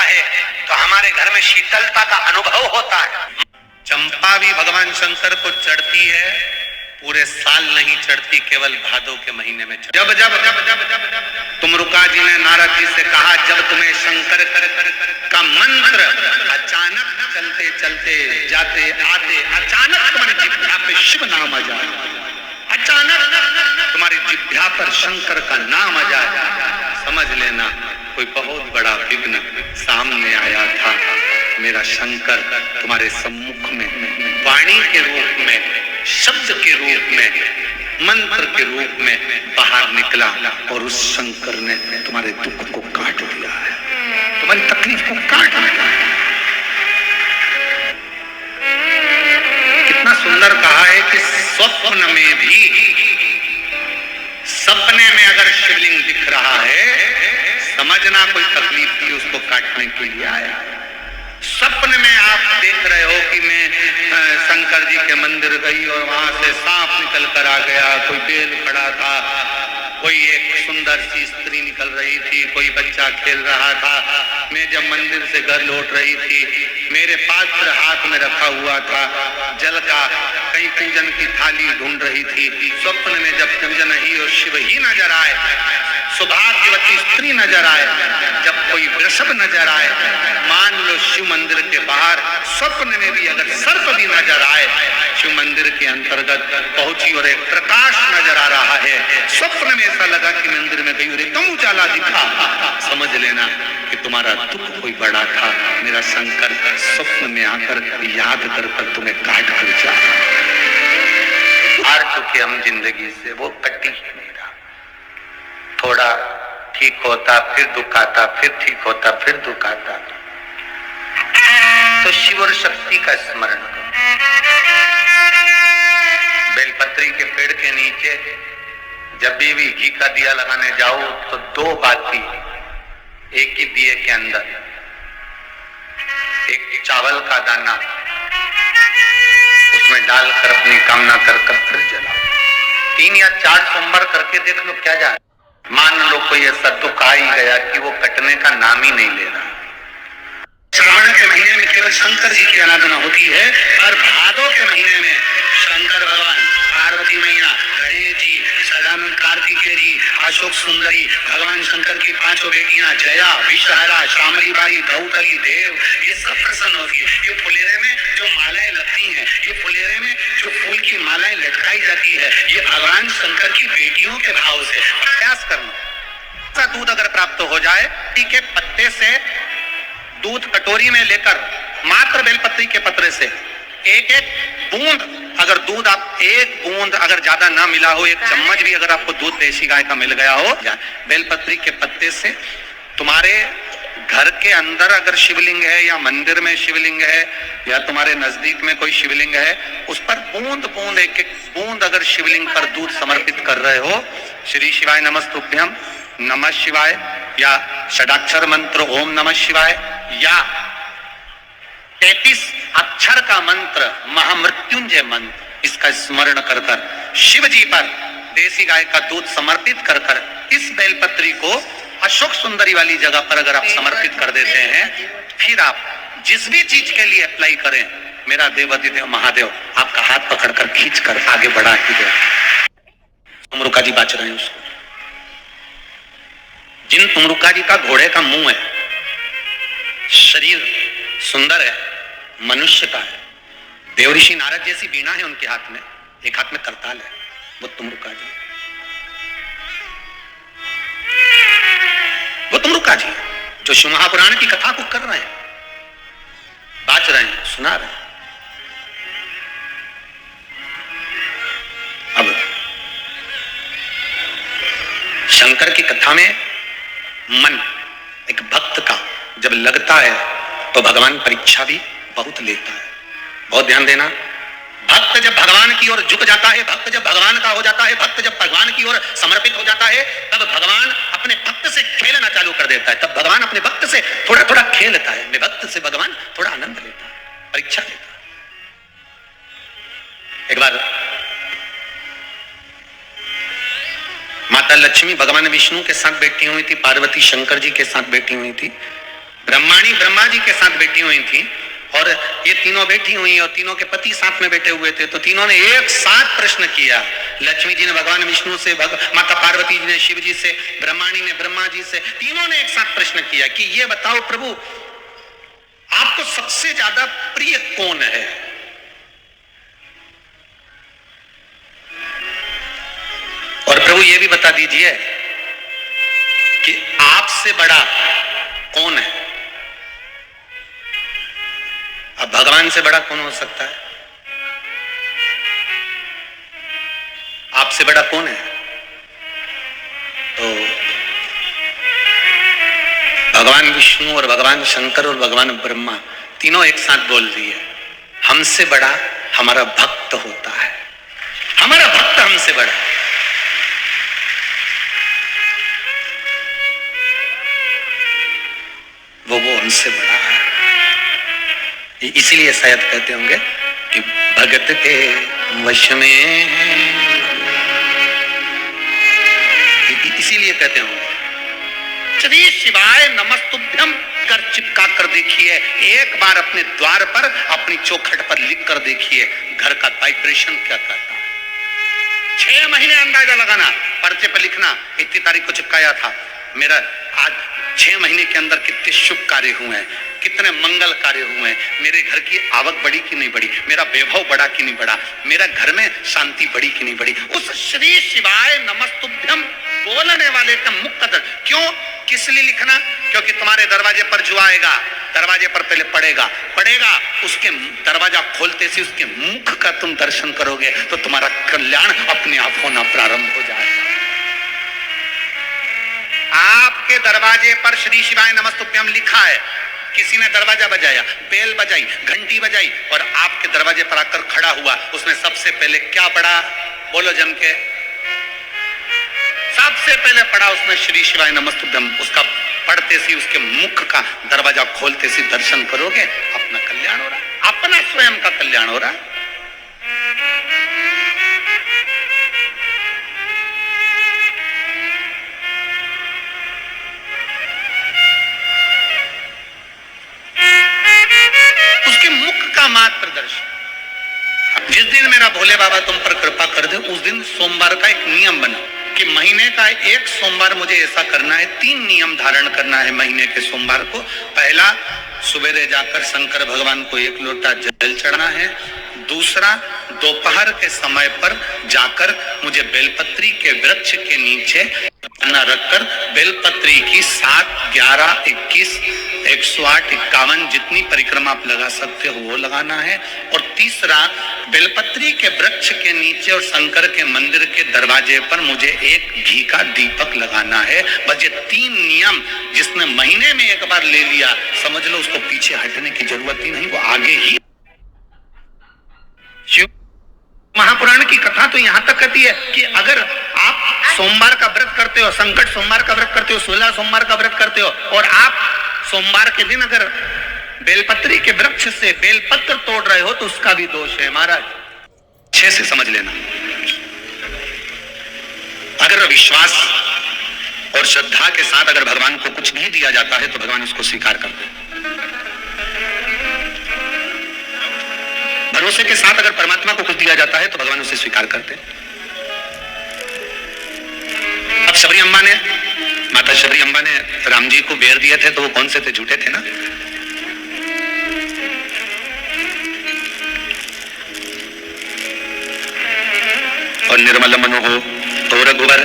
है तो हमारे घर में शीतलता का अनुभव होता है। चंपा भी भगवान शंकर को चढ़ती है, पूरे साल नहीं चढ़ती, केवल भादो के महीने में चढ़ती। जब जब जब जब जब जब तुमरुका जी ने नारद जी से कहा, जब तुम्हें शंकर का मंत्र अचानक चलते चलते जाते आते अचानक तुम्हारी जिह्वा पे शिव नाम आ जाए, अचानक तुम्हारी जिह्वा पर शंकर का नाम आ जाए, समझ लेना कोई बहुत बड़ा विघ्न सामने आया था। मेरा शंकर तुम्हारे सम्मुख में वाणी के रूप में, शब्द के रूप में, मंत्र के रूप में बाहर निकला और उस शंकर ने तुम्हारे दुख को काट दिया है, तुम्हारी तकलीफ को काट दिया है। कितना सुंदर कहा है कि स्वप्न में भी, सपने में अगर शिवलिंग दिख रहा है समझना कोई तकलीफ थी, उसको काटने के लिए आया। सपने में आप देख रहे हो कि मैं शंकर जी के मंदिर गई और वहां से सांप निकल कर आ गया, कोई बेल खड़ा था, कोई एक सुंदर सी स्त्री निकल रही थी, कोई बच्चा खेल रहा था। मैं जब मंदिर से घर लौट रही थी, मेरे पात्र हाथ में रखा हुआ था जल का, कहीं पूजन की थाली ढूंढ रही थी। स्वप्न में जब पूजन ही और शिव ही नजर आए, सौभाग्यवती स्त्री नजर आए, जब कोई वृषभ नजर आए, मान लो शिव मंदिर के बाहर स्वप्न में भी अगर सर्प भी नजर आए, शिव मंदिर के अंतर्गत पहुंची और एक प्रकाश नजर आ रहा है, स्वप्न में ऐसा लगा कि मंदिर में गई और एकदम उजाला दिखा, समझ लेना कि तुम्हारा दुख कोई बड़ा था। मेरा शंकर स्वप्न में आकर याद कर तुम्हें काट कर जा, हार चुके हम जिंदगी से, वो कटी नहीं रहा। थोड़ा ठीक होता फिर दुख आता, फिर ठीक होता फिर दुख आता। तो शिव और शक्ति का स्मरण करो। बेलपत्री के पेड़ के नीचे जब भी घी का दिया लगाने जाओ तो दो बाती एक ही दिए के अंदर, एक चावल का दाना उसमें डालकर अपनी कामना कर फिर जलाओ। 3 या 4 सोमवार करके देख लो क्या जाए। मान लो कोई ऐसा दुख आ ही गया कि वो कटने का नाम ही नहीं ले रहा। श्रावण के महीने में केवल शंकर जी की आराधना होती है और भादो के महीने में शंकर भगवान, पार्वती मैया, गणेश जी, सदानंद कार्तिकेय जी, अशोक सुंदरी, भगवान शंकर की 5 बेटियां जया, विषहरा, शामली बाई, धौतली, देव, ये सब प्रसन्न होती है। ये फुलेरे में जो मालाएं लगती हैं, ये फुलेरे में जो फूल की मालाएं लटकाई जाती है, ये भगवान शंकर की बेटियों के भाव से प्रयास करना। दूध अगर प्राप्त हो जाए, के पत्ते से दूध कटोरी में लेकर मात्र बेलपत्री के पत्रे से एक बूंद, अगर दूध आप एक बूंद अगर ज्यादा ना मिला हो, 1 चम्मच भी अगर आपको दूध देशी गाय का मिल गया हो, बेलपत्री के पत्ते से तुम्हारे घर के अंदर अगर शिवलिंग है या मंदिर में शिवलिंग है या तुम्हारे नजदीक में कोई शिवलिंग है, उस पर बूंद बूंद एक बूंद अगर शिवलिंग पर दूध समर्पित कर रहे हो, श्री शिवाय नमस्तुभ्यं, नमः शिवाय, या षडाक्षर मंत्र ओम नमः शिवाय, या 33 अक्षर का मंत्र महामृत्युंजय मंत्र, इसका स्मरण कर शिव जी पर देसी गाय का दूध समर्पित कर इस बेलपत्री को अशोक सुंदरी वाली जगह पर अगर आप समर्पित कर देते हैं, फिर आप जिस भी चीज के लिए अप्लाई करें, मेरा देवाधिदेव महादेव आपका हाथ पकड़कर खींचकर आगे बढ़ा ही दे। तुमरुका जी बाच रहे हैं उसको, जिन तुमरुका जी का घोड़े का मुंह है, शरीर सुंदर है, मनुष्य का है, देवऋषि नारद जैसी वीणा है उनके हाथ में, एक हाथ में करताल है, वो तुमरुका जी, वो तुमरुका जी जो शिव महापुराण की कथा को कर रहे हैं, बाच रहे हैं, सुना रहे हैं। अब शंकर की कथा में मन एक भक्त का जब लगता है तो भगवान परीक्षा भी बहुत लेता है। बहुत ध्यान देना, भक्त जब भगवान की ओर झुक जाता है, भक्त जब भगवान का हो जाता है, भक्त जब भगवान की ओर समर्पित हो जाता है, तब भगवान अपने भक्त से खेलना चालू कर देता है। तब भगवान अपने भक्त से थोड़ा थोड़ा खेलता है, अपने भक्त से भगवान थोड़ा आनंद लेता है, परीक्षा लेता है। एक बार माता लक्ष्मी भगवान विष्णु के साथ बैठी हुई थी, पार्वती शंकर जी के साथ बैठी हुई थी। ब्रह्माणी ब्रह्मा जी के साथ बैठी हुई थी और ये तीनों बैठी हुई और तीनों के पति साथ में बैठे हुए थे। तो तीनों ने एक साथ प्रश्न किया। लक्ष्मी जी ने भगवान विष्णु से, माता पार्वती जी ने शिव जी से, ब्रह्माणी ने ब्रह्मा जी से, तीनों ने एक साथ प्रश्न किया कि ये बताओ प्रभु, आपको सबसे ज्यादा प्रिय कौन है? और प्रभु ये भी बता दीजिए कि आपसे बड़ा कौन है? अब भगवान से बड़ा कौन हो सकता है? आपसे बड़ा कौन है? तो भगवान विष्णु और भगवान शंकर और भगवान ब्रह्मा तीनों एक साथ बोल दिए, हमसे बड़ा हमारा भक्त होता है। हमारा भक्त हमसे बड़ा। वो हमसे बड़ा है। इसीलिए शायद कहते होंगे कि भगत के वश में, इसीलिए कहते होंगे श्री शिवाय नमस्तुभ्यम कर चिपका कर देखिए, एक बार अपने द्वार पर अपनी चौखट पर लिख कर देखिए घर का वाइब्रेशन क्या करता है। 6 महीने अंदाजा लगाना, पर्चे पर लिखना, इतनी तारीख को चिपकाया था। मेरा आज 6 महीने के अंदर कितने शुभ कार्य हुए हैं, कितने मंगल कार्य हुए हैं, मेरे घर की आवक बढ़ी कि नहीं बढ़ी, मेरा वैभव बढ़ा कि नहीं बढ़ा, मेरा घर में शांति बढ़ी कि नहीं बढ़ी। उस श्री शिवाय नमस्तुभ्यम बोलने वाले का मुख कदर क्यों, किस लिए लिखना? क्योंकि तुम्हारे दरवाजे पर जो आएगा, दरवाजे पर पहले पड़ेगा, उसके दरवाजा खोलते से उसके मुख का तुम दर्शन करोगे तो तुम्हारा कल्याण अपने आप होना प्रारंभ हो जाएगा। आपके दरवाजे पर श्री शिवाय नमस्तुभ्यम लिखा है, किसी ने दरवाजा बजाया, बेल बजाई, घंटी बजाई और आपके दरवाजे पर आकर खड़ा हुआ, उसने सबसे पहले क्या पढ़ा? बोलो जम के। सबसे पहले पढ़ा उसने श्री शिवाय नमस्तुभ्यम। उसका पढ़ते सी, उसके मुख का दरवाजा खोलते सी दर्शन करोगे, अपना कल्याण हो रहा, अपना स्वयं का कल्याण हो रहा। उसके मुख का मात्र दर्शन। जिस दिन मेरा भोले बाबा तुम पर कृपा कर दे, उस दिन सोमवार का एक नियम बना कि महीने का एक सोमवार मुझे ऐसा करना है, 3 नियम धारण करना है महीने के सोमवार को। पहला, सुबह जाकर शंकर भगवान को 1 लोटा जल चढ़ाना है। दूसरा, दोपहर के समय पर जाकर मुझे बेलपत्री के वृक्ष के नीचे न रखकर बेलपत्री की 7, 11, 21, 108, 51 जितनी परिक्रमा आप लगा सकते हो वो लगाना है। और तीसरा, बेलपत्री के वृक्ष के नीचे और शंकर के मंदिर के दरवाजे पर मुझे एक घी का दीपक लगाना है। बस ये 3 नियम जिसने महीने में एक बार ले लिया, समझ लो उसको पीछे हटने की जरूरत ही नहीं, वो आगे ही। शिव महापुराण की कथा तो यहां तक कहती है कि अगर आप सोमवार का व्रत करते हो, संकट सोमवार का व्रत करते हो, 16 सोमवार का व्रत करते हो और आप सोमवार के दिन अगर बेलपत्री के वृक्ष से बेलपत्र तोड़ रहे हो तो उसका भी दोष है महाराज। अच्छे से समझ लेना। अगर विश्वास और श्रद्धा के साथ अगर भगवान को कुछ भी दिया जाता है तो भगवान उसको स्वीकार करते हैं। भरोसे के साथ अगर परमात्मा को कुछ दिया जाता है तो भगवान उसे स्वीकार करते हैं। अब शबरी अम्बा ने, माता शबरी अम्बा ने राम जी को बेर दिए थे तो वो कौन से थे? झूठे थे ना। और निर्मल मनोहो तो रघुवर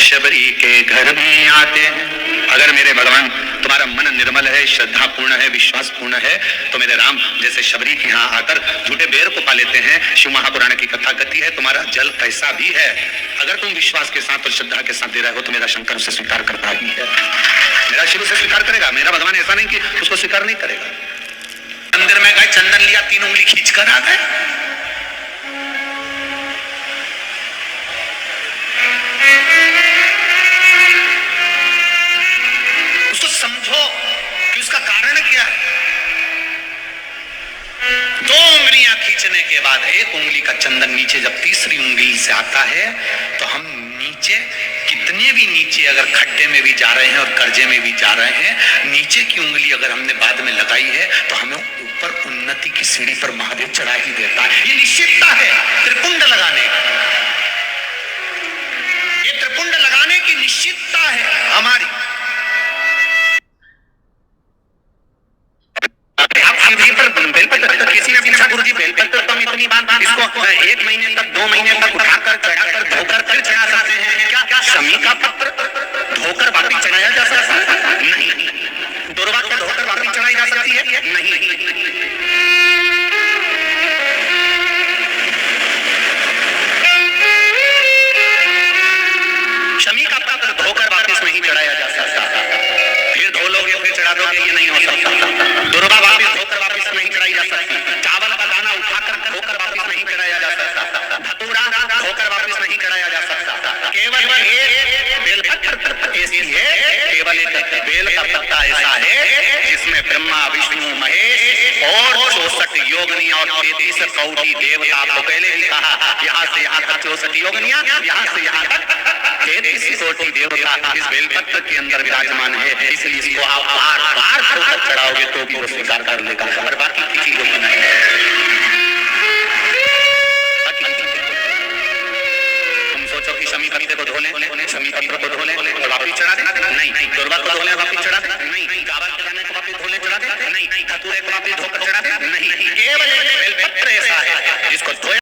शबरी के घर में आते हैं। अगर मेरे भगवान तुम्हारा मन निर्मल है, श्रद्धा पूर्ण है, विश्वास पूर्ण है तो मेरे राम जैसे शबरी के यहाँ आकर झूठे बेर को पा लेते हैं। शिव महापुराण की कथा कहती है तुम्हारा जल कैसा भी है, अगर तुम विश्वास के साथ और श्रद्धा के साथ दे रहे हो तो मेरा शंकर उसे स्वीकार करता ही है, मेरा शिव उसे स्वीकार करेगा। मेरा भगवान ऐसा नहीं कि उसको स्वीकार नहीं करेगा। मंदिर में गए, चंदन लिया, 3 उंगली खींच कर आ गए। उसको समझो कि उसका कारण क्या है। 2 उंगलियां खींचने के बाद 1 उंगली का चंदन नीचे जब तीसरी उंगली से आता है तो हम नीचे कितने भी नीचे अगर खड्डे में भी जा रहे हैं और कर्जे में भी जा रहे हैं, नीचे की उंगली अगर हमने बाद में लगाई है तो हमें ऊपर उन्नति की सीढ़ी पर महादेव चढ़ा ही देता है। ये निश्चितता है त्रिपुंड लगाने, ये त्रिपुंड लगाने की निश्चितता है हमारी। किसी ने पूछा गुरुजी बेलपत्र तो हम इतनी बात इसको 1 महीने तक 2 महीने तक उठाकर चढ़ाकर धोकर कर चढ़ा सकते हैं क्या? क्या शमी का पत्र धोकर वापिस चढ़ाया जा सकता है? नहीं। दुर्वा क्या धोकर वापिस चढ़ाई जा सकती है? नहीं। शमी का पत्र धोकर वापिस नहीं चढ़ाया जा सकता, फिर धो लोगे फिर चढ़ा दोगे, ये नहीं हो सकता। दुर्वा वापिस धोकर वापिस नहीं चढ़ाई जा सकती, चावल का दाना उठाकर धोकर वापिस नहीं चढ़ाया जा सकता, धतूरा धोकर वापिस नहीं चढ़ाया जा सकता। केवल एक बेलपत्र ऐसी है, केवल एक बेल का पत्ता ऐसा है जिसमें ब्रह्मा विष्णु महेश और 64 योगिनियां और 33 कौटी देवता, आपको पहले ही कहा यहाँ से यहाँ तक 64 योगिनियां, यहाँ से यहाँ तक 33 कोटि देवता इस बेलपत्र के अंदर विराजमान है। इसलिए इसको आप बार बार धोकर चढ़ाओगे तो भी वो स्वीकार कर लेगा। और बाकी किसी को तुम सोचो कि शमी पत्ते को धो ले, शमी पत्र को धो ले और वापिस चढ़ा दे? नहीं। दुर्वा को धो ले वापिस चढ़ा दे? नहीं। चावल के दाने को वापिस धो ले चढ़ा दे? नहीं। धतूरे को वापिस धोकर चढ़ा दे? नहीं। केवल बेलपत्र ऐसा है जिसको